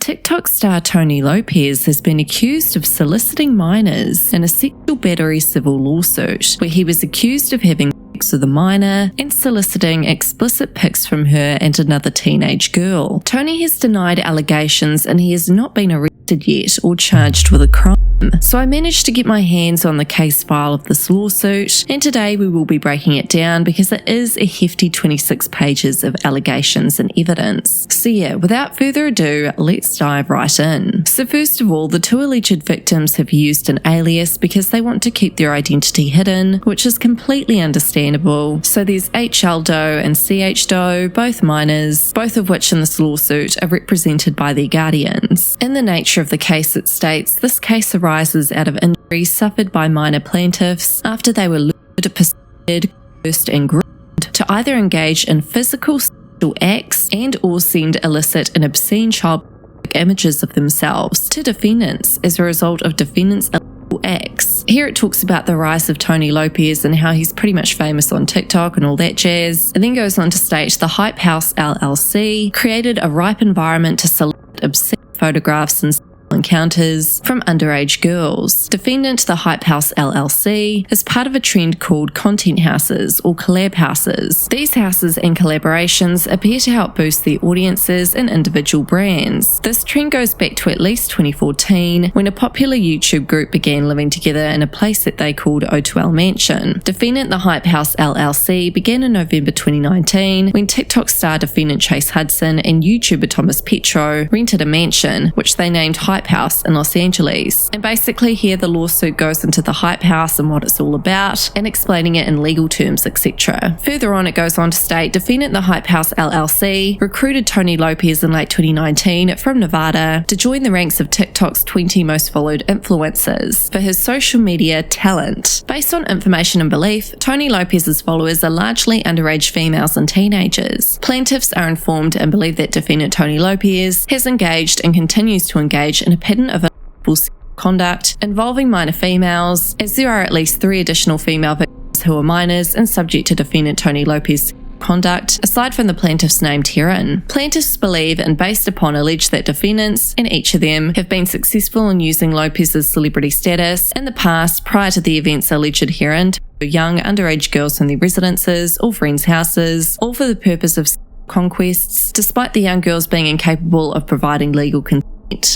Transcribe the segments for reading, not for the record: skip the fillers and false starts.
TikTok star Tony Lopez has been accused of soliciting minors in a sexual battery civil lawsuit, where he was accused of having sex with a minor and soliciting explicit pics from her and another teenage girl. Tony has denied allegations and he has not been arrested yet or charged with a crime. So I managed to get my hands on the case file of this lawsuit, and today we will be breaking it down because it is a hefty 26 pages of allegations and evidence. So yeah, without further ado, let's dive right in. So first of all, the two alleged victims have used an alias because they want to keep their identity hidden, which is completely understandable. So there's HL Doe and CH Doe, both minors, both of which in this lawsuit are represented by their guardians. In the nature of the case, it states this case arises out of injuries suffered by minor plaintiffs after they were lured, persuaded, coerced and groomed to either engage in physical sexual acts and or send illicit and obscene child images of themselves to defendants as a result of defendants' illegal acts. Here it talks about the rise of Tony Lopez and how he's pretty much famous on TikTok and all that jazz, and then goes on to state the Hype House LLC created a ripe environment to solicit obscene photographs and encounters from underage girls. Defendant the Hype House LLC is part of a trend called content houses or collab houses. These houses and collaborations appear to help boost their audiences and individual brands. This trend goes back to at least 2014 when a popular YouTube group began living together in a place that they called O2L Mansion. Defendant the Hype House LLC began in November 2019 when TikTok star defendant Chase Hudson and YouTuber Thomas Petro rented a mansion, which they named Hype House in Los Angeles. And basically here the lawsuit goes into the Hype House and what it's all about and explaining it in legal terms, etc. Further on it goes on to state defendant the Hype House LLC recruited Tony Lopez in late 2019 from Nevada to join the ranks of TikTok's 20 most followed influencers for his social media talent. Based on information and belief, Tony Lopez's followers are largely underage females and teenagers. Plaintiffs are informed and believe that defendant Tony Lopez has engaged and continues to engage in a pattern of unlawful sexual conduct involving minor females, as there are at least 3 additional female victims who are minors and subject to defendant Tony Lopez's conduct, aside from the plaintiffs named herein. Plaintiffs believe, and based upon allege that defendants, and each of them, have been successful in using Lopez's celebrity status in the past prior to the events alleged herein to lure young underage girls from their residences or friends' houses, all for the purpose of conquests, despite the young girls being incapable of providing legal consent.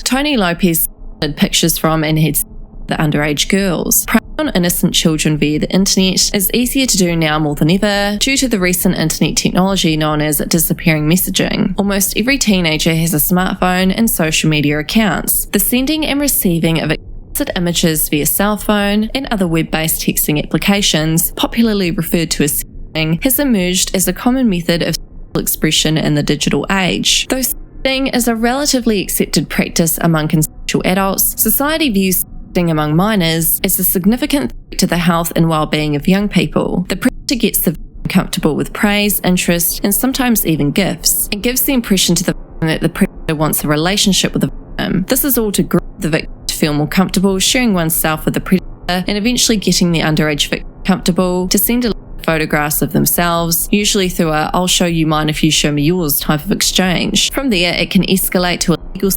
Tony Lopez had pictures from and had the underage girls. Preying on innocent children via the internet is easier to do now more than ever due to the recent internet technology known as disappearing messaging. Almost every teenager has a smartphone and social media accounts. The sending and receiving of explicit images via cell phone and other web-based texting applications, popularly referred to as sexting, has emerged as a common method of sexual expression in the digital age. Though sexting is a relatively accepted practice among consensual adults, society views sexting among minors as a significant threat to the health and well-being of young people. The predator gets the victim comfortable with praise, interest, and sometimes even gifts, and gives the impression to the victim that the predator wants a relationship with the victim. This is all to groom the victim to feel more comfortable sharing oneself with the predator, and eventually getting the underage victim comfortable to send photographs of themselves, usually through a "I'll show you mine if you show me yours" type of exchange. From there, it can escalate to a legal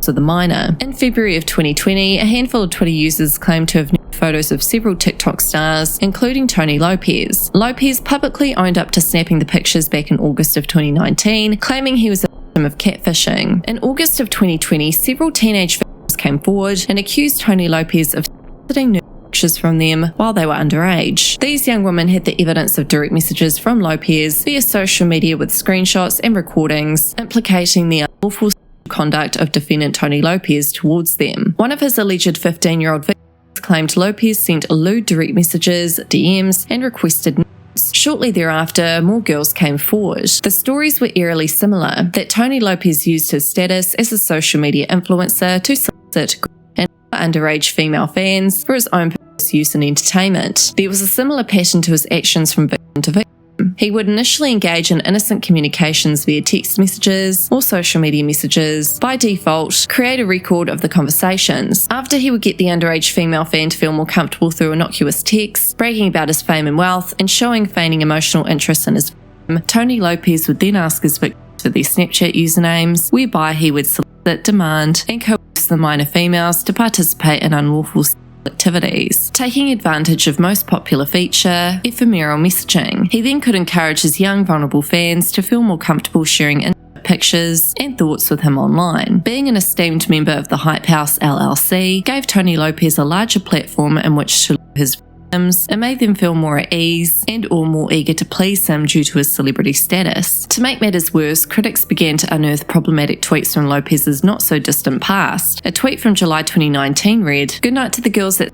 to the minor. In February of 2020, a handful of Twitter users claimed to have nude photos of several TikTok stars, including Tony Lopez. Lopez publicly owned up to snapping the pictures back in August of 2019, claiming he was a victim of catfishing. In August of 2020, several teenage victims came forward and accused Tony Lopez of soliciting nude pictures from them while they were underage. These young women had the evidence of direct messages from Lopez via social media with screenshots and recordings implicating the unlawful conduct of defendant Tony Lopez towards them. One of his alleged 15-year-old victims claimed Lopez sent lewd direct messages, DMs, and requested nudes. Shortly thereafter, more girls came forward. The stories were eerily similar, that Tony Lopez used his status as a social media influencer to solicit and underage female fans for his own purpose, use and entertainment. There was a similar pattern to his actions from victim to victim. He would initially engage in innocent communications via text messages or social media messages. By default, create a record of the conversations. After, he would get the underage female fan to feel more comfortable through innocuous texts, bragging about his fame and wealth, and feigning emotional interest in his victim. Tony Lopez would then ask his victims for their Snapchat usernames, whereby he would solicit that demand and coerce the minor females to participate in unlawful activities. Taking advantage of most popular feature, ephemeral messaging, he then could encourage his young vulnerable fans to feel more comfortable sharing intimate pictures and thoughts with him online. Being an esteemed member of the Hype House LLC gave Tony Lopez a larger platform in which to lure his victims and made them feel more at ease and or more eager to please him due to his celebrity status. To make matters worse, critics began to unearth problematic tweets from Lopez's not-so-distant past. A tweet from July 2019 read, "Good night to the girls that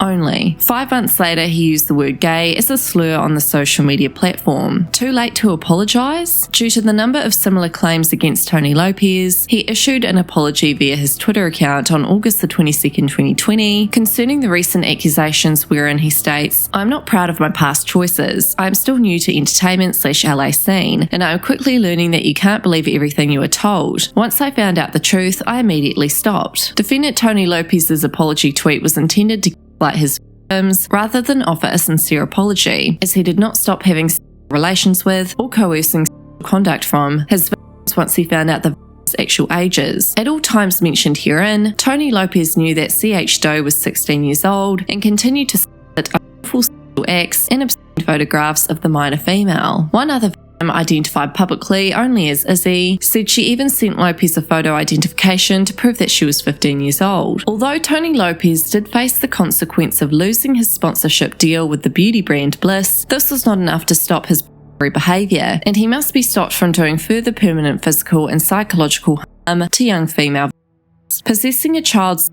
only." 5 months later, he used the word gay as a slur on the social media platform. Too late to apologise? Due to the number of similar claims against Tony Lopez, he issued an apology via his Twitter account on August the 22nd, 2020, concerning the recent accusations wherein he states, "I'm not proud of my past choices. I'm still new to entertainment/LA scene, and I'm quickly learning that you can't believe everything you are told. Once I found out the truth, I immediately stopped." Defendant Tony Lopez's apology tweet was intended to like his victims rather than offer a sincere apology, as he did not stop having relations with or coercing conduct from his victims once he found out the victims' actual ages. At all times mentioned herein, Tony Lopez knew that CH Doe was 16 years old and continued to submit unlawful sexual acts and obscene photographs of the minor female. One other identified publicly only as Izzy, said she even sent Lopez a photo identification to prove that she was 15 years old. Although Tony Lopez did face the consequence of losing his sponsorship deal with the beauty brand Bliss, this was not enough to stop his behaviour, and he must be stopped from doing further permanent physical and psychological harm to young female victims. Possessing a child's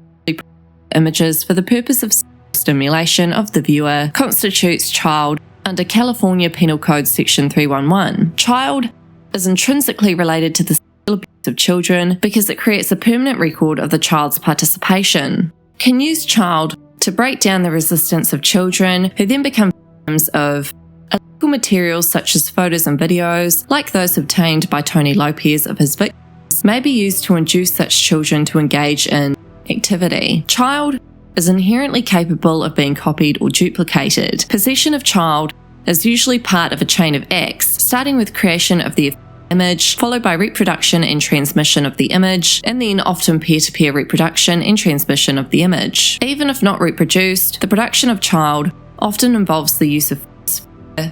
images for the purpose of stimulation of the viewer constitutes child under California Penal Code Section 311. Child is intrinsically related to the sexual abuse of children because it creates a permanent record of the child's participation. Can use child to break down the resistance of children who then become victims of illegal materials such as photos and videos, like those obtained by Tony Lopez of his victims, may be used to induce such children to engage in activity. Child is inherently capable of being copied or duplicated. Possession of child is usually part of a chain of acts, starting with creation of the image, followed by reproduction and transmission of the image, and then often peer-to-peer reproduction and transmission of the image. Even if not reproduced, the production of child often involves the use of force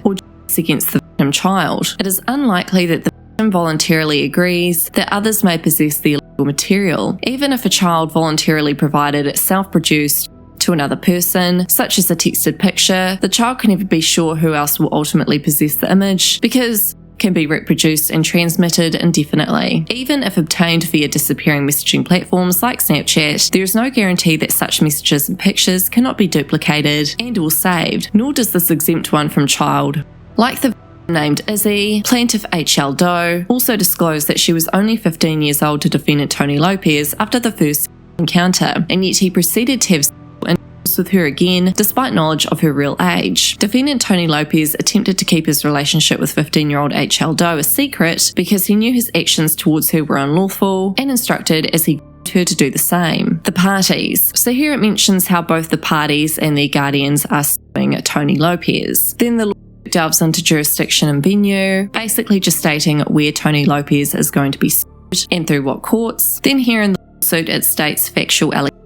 or against the victim child. It is unlikely that the victim voluntarily agrees that others may possess the illegal material. Even if a child voluntarily provided it self-produced to another person, such as a texted picture, the child can never be sure who else will ultimately possess the image because it can be reproduced and transmitted indefinitely. Even if obtained via disappearing messaging platforms like Snapchat, there is no guarantee that such messages and pictures cannot be duplicated and or saved, nor does this exempt one from child. Like the named Izzy, plaintiff HL Doe also disclosed that she was only 15 years old to defendant Tony Lopez after the first encounter, and yet he proceeded to have intercourse with her again despite knowledge of her real age. Defendant Tony Lopez attempted to keep his relationship with 15-year-old HL Doe a secret because he knew his actions towards her were unlawful and instructed as he her to do the same. The parties. So here it mentions how both the parties and their guardians are suing Tony Lopez. Then the delves into jurisdiction and venue, basically just stating where Tony Lopez is going to be sued and through what courts. Then here in the lawsuit it states factual allegations.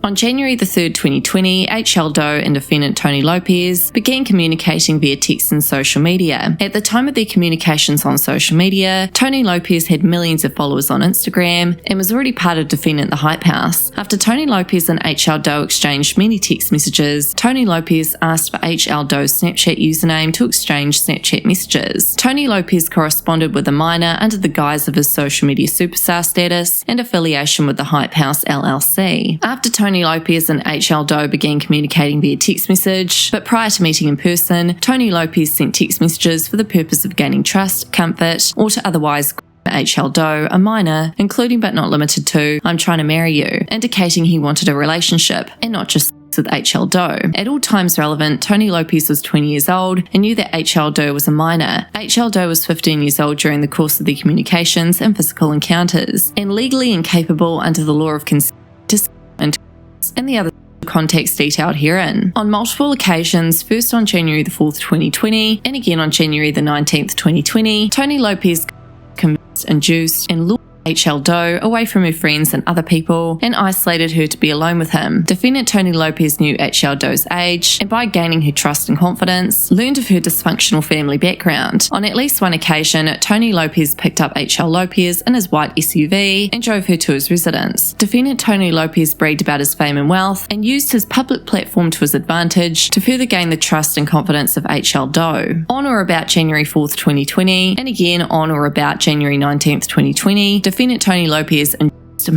On January the 3rd, 2020, HL Doe and defendant Tony Lopez began communicating via text and social media. At the time of their communications on social media, Tony Lopez had millions of followers on Instagram and was already part of defendant The Hype House. After Tony Lopez and HL Doe exchanged many text messages, Tony Lopez asked for HL Doe's Snapchat username to exchange Snapchat messages. Tony Lopez corresponded with a minor under the guise of his social media superstar status and affiliation with The Hype House LLC. After Tony Lopez and HL Doe began communicating via text message, but prior to meeting in person, Tony Lopez sent text messages for the purpose of gaining trust, comfort, or to otherwise HL Doe, a minor, including but not limited to, "I'm trying to marry you," indicating he wanted a relationship and not just sex with HL Doe. At all times relevant, Tony Lopez was 20 years old and knew that HL Doe was a minor. HL Doe was 15 years old during the course of their communications and physical encounters, and legally incapable under the law of consent and the other context detailed herein. On multiple occasions, first on January the 4th, 2020, and again on January the 19th, 2020, Tony Lopez convinced, induced, and lured H.L. Doe away from her friends and other people and isolated her to be alone with him. Defendant Tony Lopez knew H.L. Doe's age and by gaining her trust and confidence, learned of her dysfunctional family background. On at least one occasion, Tony Lopez picked up H.L. Lopez in his white SUV and drove her to his residence. Defendant Tony Lopez bragged about his fame and wealth and used his public platform to his advantage to further gain the trust and confidence of H.L. Doe. On or about January 4th, 2020, and again on or about January 19th, 2020, Defendant Tony Lopez induced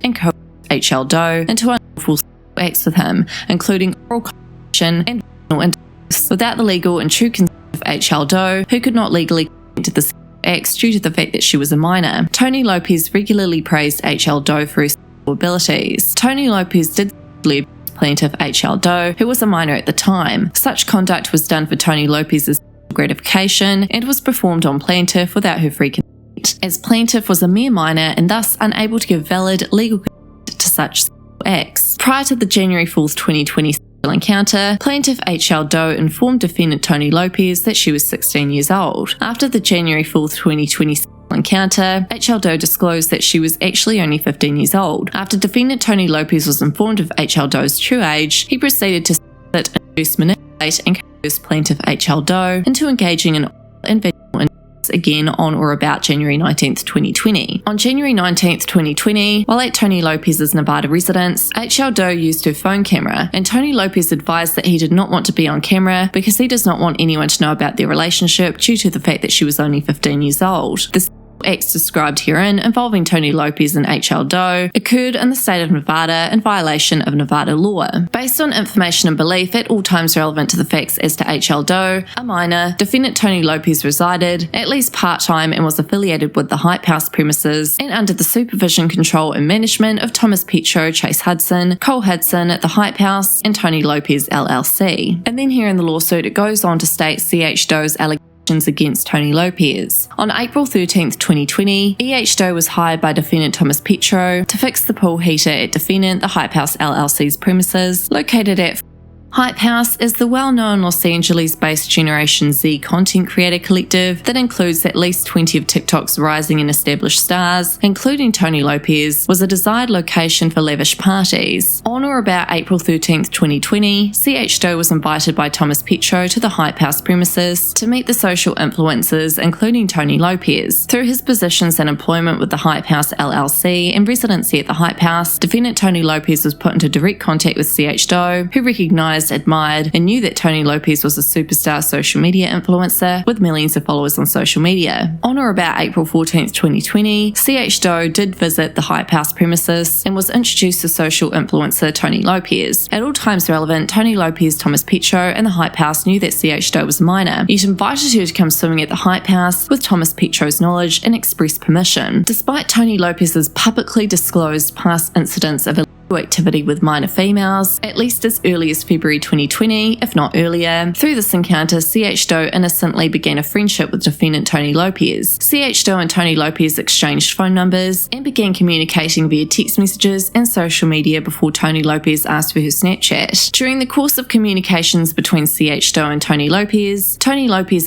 and coerced H.L. Doe into unlawful acts with him, including oral coercion and vaginal intercourse, without the legal and true consent of H.L. Doe, who could not legally consent to the acts due to the fact that she was a minor. Tony Lopez regularly praised H.L. Doe for her sexual abilities. Tony Lopez did abuse plaintiff H.L. Doe, who was a minor at the time. Such conduct was done for Tony Lopez's gratification and was performed on plaintiff without her free consent, as plaintiff was a mere minor and thus unable to give valid legal consent to such acts. Prior to the January 4th, 2020 encounter, plaintiff H.L. Doe informed defendant Tony Lopez that she was 16 years old. After the January 4th, 2020 encounter, H.L. Doe disclosed that she was actually only 15 years old. After defendant Tony Lopez was informed of H.L. Doe's true age, he proceeded to solicit, induce, manipulate, and coerce plaintiff H.L. Doe into engaging in vaginal intercourse again on or about January 19th, 2020. On January 19th, 2020, while at Tony Lopez's Nevada residence, H.L. Doe used her phone camera, and Tony Lopez advised that he did not want to be on camera because he does not want anyone to know about their relationship due to the fact that she was only 15 years old. The acts described herein involving Tony Lopez and H.L. Doe occurred in the state of Nevada in violation of Nevada law. Based on information and belief at all times relevant to the facts as to H.L. Doe, a minor, defendant Tony Lopez resided, at least part-time, and was affiliated with the Hype House premises and under the supervision, control and management of Thomas Petro, Chase Hudson, Cole Hudson at the Hype House, and Tony Lopez LLC. And then here in the lawsuit it goes on to state C.H. Doe's allegations against Tony Lopez. On April 13th, 2020, E.H. Doe was hired by defendant Thomas Petro to fix the pool heater at defendant the Hype House LLC's premises located at Hype House is the well-known Los Angeles-based Generation Z content creator collective that includes at least 20 of TikTok's rising and established stars, including Tony Lopez, was a desired location for lavish parties. On or about April 13th, 2020, C.H. Doe was invited by Thomas Petro to the Hype House premises to meet the social influencers, including Tony Lopez. Through his positions and employment with the Hype House LLC and residency at the Hype House, defendant Tony Lopez was put into direct contact with C.H. Doe, who recognized, admired, and knew that Tony Lopez was a superstar social media influencer with millions of followers on social media. On or about April 14th, 2020, C.H. Doe did visit the Hype House premises and was introduced to social influencer Tony Lopez. At all times relevant, Tony Lopez, Thomas Petro, and the Hype House knew that C.H. Doe was a minor, yet invited her to come swimming at the Hype House with Thomas Petro's knowledge and express permission. Despite Tony Lopez's publicly disclosed past incidents of activity with minor females, at least as early as February 2020, if not earlier. Through this encounter, C.H. Doe innocently began a friendship with defendant Tony Lopez. C.H. Doe and Tony Lopez exchanged phone numbers and began communicating via text messages and social media before Tony Lopez asked for her Snapchat. During the course of communications between C.H. Doe and Tony Lopez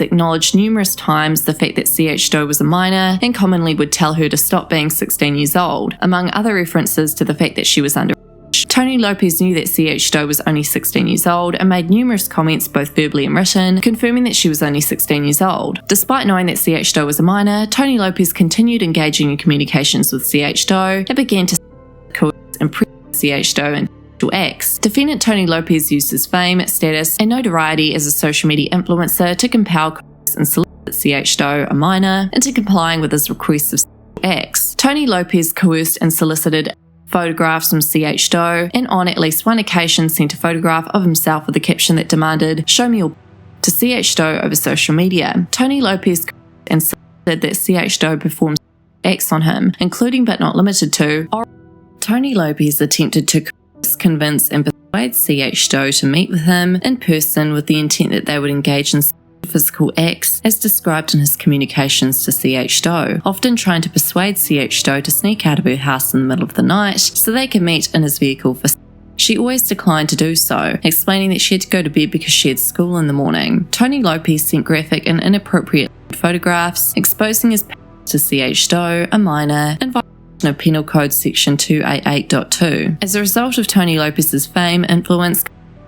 acknowledged numerous times the fact that C.H. Doe was a minor and commonly would tell her to stop being 16 years old, among other references to the fact that she was under. Tony Lopez knew that C.H. Doe was only 16 years old and made numerous comments, both verbally and written, confirming that she was only 16 years old. Despite knowing that C.H. Doe was a minor, Tony Lopez continued engaging in communications with C.H. Doe and began to coerce and press C.H. Doe in sexual acts. Defendant Tony Lopez used his fame, status, and notoriety as a social media influencer to compel, coerce, and solicit C.H. Doe, a minor, into complying with his requests of sexual acts. Tony Lopez coerced and solicited photographs from C.H. Doe, and on at least one occasion sent a photograph of himself with a caption that demanded, "Show me your," to C.H. Doe over social media. Tony Lopez and said that C.H. Doe performed acts on him, including but not limited to oral. Tony Lopez attempted to convince and persuade C.H. Doe to meet with him in person with the intent that they would engage in physical acts as described in his communications to C.H. Doe, often trying to persuade C.H. Doe to sneak out of her house in the middle of the night so they could meet in his vehicle for. She always declined to do so, explaining that she had to go to bed because she had school in the morning. Tony Lopez sent graphic and inappropriate photographs exposing his to CH Doe, a minor, in violation of Penal Code Section 288.2. As a result of Tony Lopez's fame, influence,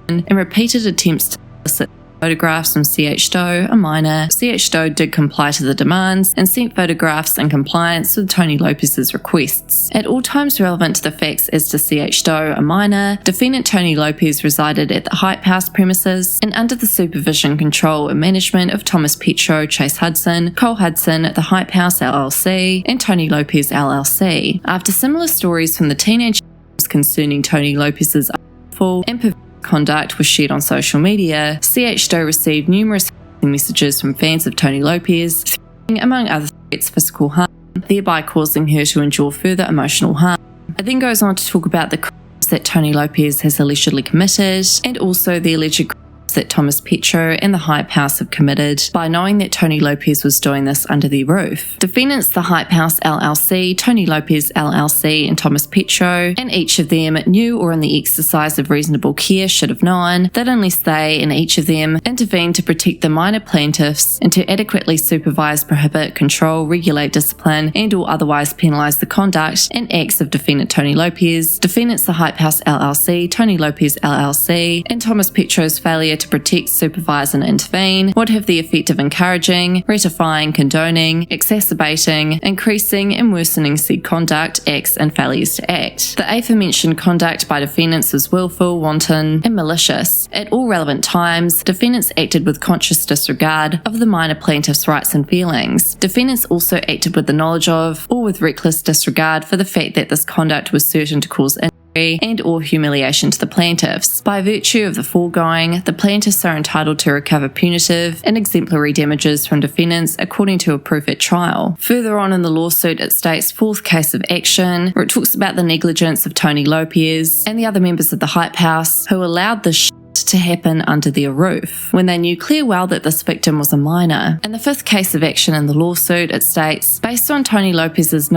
and repeated attempts to solicit photographs from CH Doe, a minor, CH Doe did comply to the demands and sent photographs in compliance with Tony Lopez's requests. At all times relevant to the facts as to CH Doe, a minor, defendant Tony Lopez resided at the Hype House premises and under the supervision, control and management of Thomas Petro, Chase Hudson, Cole Hudson, the Hype House LLC, and Tony Lopez LLC. After similar stories from the teenage concerning Tony Lopez's unlawful and perverse conduct was shared on social media, CH Doe received numerous messages from fans of Tony Lopez, among other threats, physical harm, thereby causing her to endure further emotional harm. It then goes on to talk about the crimes that Tony Lopez has allegedly committed, and also the alleged crimes that Thomas Petro and the Hype House have committed by knowing that Tony Lopez was doing this under their roof. Defendants the Hype House LLC, Tony Lopez LLC, and Thomas Petro, and each of them knew or in the exercise of reasonable care should have known that unless they and each of them intervened to protect the minor plaintiffs and to adequately supervise, prohibit, control, regulate, discipline, and or otherwise penalise the conduct and acts of defendant Tony Lopez, defendants the Hype House LLC, Tony Lopez LLC, and Thomas Petro's failure to protect, supervise and intervene would have the effect of encouraging, ratifying, condoning, exacerbating, increasing and worsening said conduct, acts and failures to act. The aforementioned conduct by defendants is willful, wanton and malicious. At all relevant times, defendants acted with conscious disregard of the minor plaintiff's rights and feelings. Defendants also acted with the knowledge of or with reckless disregard for the fact that this conduct was certain to cause and or humiliation to the plaintiffs. By virtue of the foregoing, the plaintiffs are entitled to recover punitive and exemplary damages from defendants according to a proof at trial. Further on in the lawsuit, it states fourth case of action, where it talks about the negligence of Tony Lopez and the other members of the Hype House who allowed this to happen under their roof when they knew clear well that this victim was a minor. In the fifth case of action in the lawsuit, it states, based on Tony Lopez's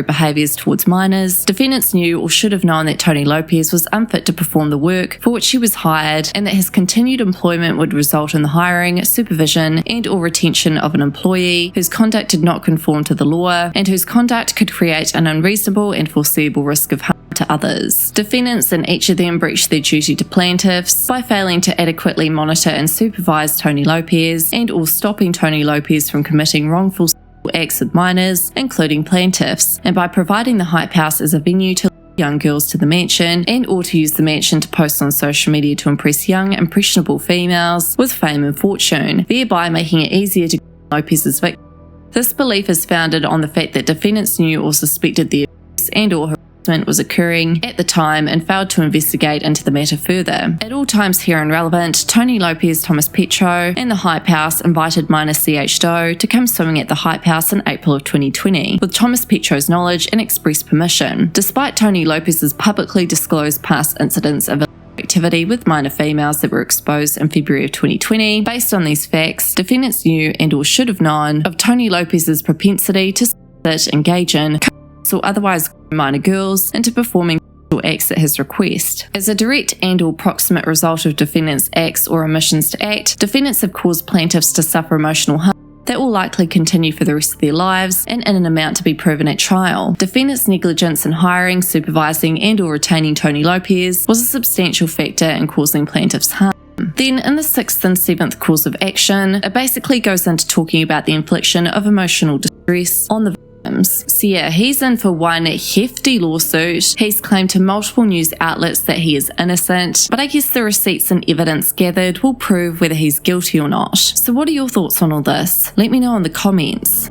behaviours towards minors, defendants knew or should have known that Tony Lopez was unfit to perform the work for which he was hired and that his continued employment would result in the hiring, supervision and or retention of an employee whose conduct did not conform to the law and whose conduct could create an unreasonable and foreseeable risk of harm to others. Defendants and each of them breached their duty to plaintiffs by failing to adequately monitor and supervise Tony Lopez and or stopping Tony Lopez from committing wrongful acts with minors, including plaintiffs, and by providing the Hype House as a venue to young girls to the mansion and or to use the mansion to post on social media to impress young, impressionable females with fame and fortune, thereby making it easier to Lopez's victim. This belief is founded on the fact that defendants knew or suspected the abuse and or was occurring at the time and failed to investigate into the matter further. At all times here and relevant, Tony Lopez, Thomas Petro and the Hype House invited minor CH Doe to come swimming at the Hype House in April of 2020 with Thomas Petro's knowledge and express permission. Despite Tony Lopez's publicly disclosed past incidents of activity with minor females that were exposed in February of 2020, based on these facts, defendants knew and or should have known of Tony Lopez's propensity to engage in or otherwise minor girls into performing acts at his request. As a direct and or proximate result of defendants' acts or omissions to act, defendants have caused plaintiffs to suffer emotional harm that will likely continue for the rest of their lives and in an amount to be proven at trial. Defendants' negligence in hiring, supervising and or retaining Tony Lopez was a substantial factor in causing plaintiffs harm. Then in the sixth and seventh cause of action, it basically goes into talking about the infliction of emotional distress on the victims. So yeah, he's in for one hefty lawsuit. He's claimed to multiple news outlets that he is innocent, but I guess the receipts and evidence gathered will prove whether he's guilty or not. So what are your thoughts on all this? Let me know in the comments.